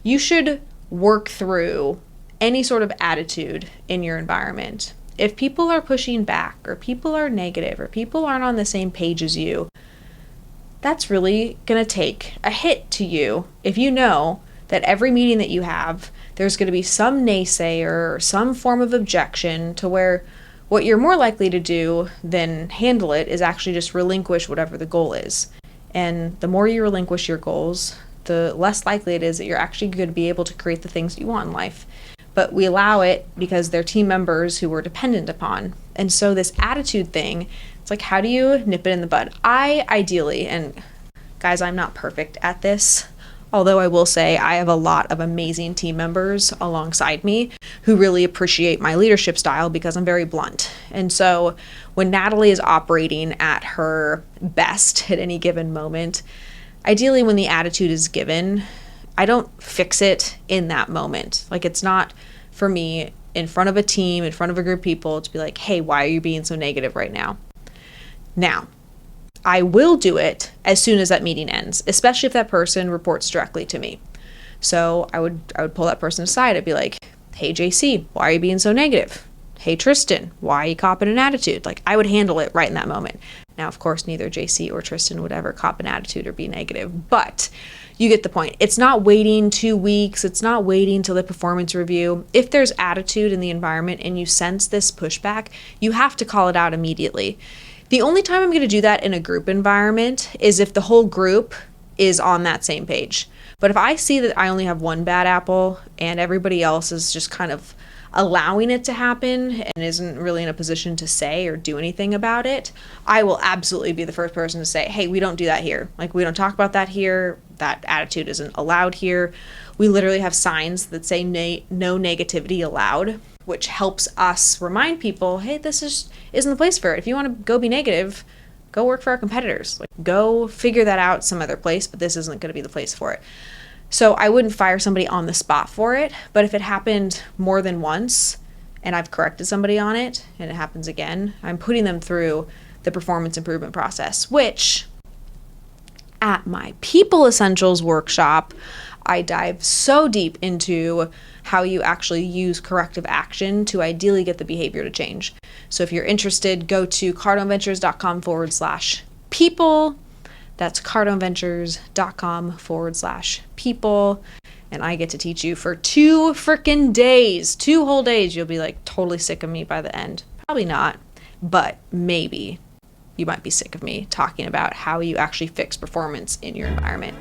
You should work through any sort of attitude in your environment. If people are pushing back, or people are negative, or people aren't on the same page as you, that's really going to take a hit to you if you know that every meeting that you have, there's going to be some naysayer or some form of objection, to where what you're more likely to do than handle it is actually just relinquish whatever the goal is. And the more you relinquish your goals, the less likely it is that you're actually going to be able to create the things that you want in life. But we allow it because they're team members who we're dependent upon. And so this attitude thing, it's like, how do you nip it in the bud? I ideally, and guys, I'm not perfect at this, although I will say I have a lot of amazing team members alongside me who really appreciate my leadership style because I'm very blunt. And so when Natalie is operating at her best at any given moment, ideally when the attitude is given, I don't fix it in that moment. Like, it's not for me in front of a team, in front of a group of people, to be like, hey, why are you being so negative right now? Now, I will do it as soon as that meeting ends, especially if that person reports directly to me. So I would pull that person aside. I'd be like, hey, JC, why are you being so negative? Hey, Tristan, why are you copping an attitude? Like, I would handle it right in that moment. Now, of course, neither JC or Tristan would ever cop an attitude or be negative, but you get the point. It's not waiting 2 weeks. It's not waiting till the performance review. If there's attitude in the environment and you sense this pushback, you have to call it out immediately. The only time I'm going to do that in a group environment is if the whole group is on that same page. But if I see that I only have one bad apple and everybody else is just kind of allowing it to happen and isn't really in a position to say or do anything about it, I will absolutely be the first person to say, hey, we don't do that here. Like, we don't talk about that here. That attitude isn't allowed here. We literally have signs that say no negativity allowed, which helps us remind people, hey, this isn't the place for it. If you want to go be negative, go work for our competitors. Like, go figure that out some other place, but this isn't going to be the place for it. So I wouldn't fire somebody on the spot for it, but if it happened more than once and I've corrected somebody on it and it happens again, I'm putting them through the performance improvement process, which at my People Essentials workshop, I dive so deep into how you actually use corrective action to ideally get the behavior to change. So if you're interested, go to cardoneventures.com/people. That's cardoneventures.com/people. And I get to teach you for 2 freaking days, 2 whole days. You'll be like totally sick of me by the end. Probably not, but maybe you might be sick of me talking about how you actually fix performance in your environment.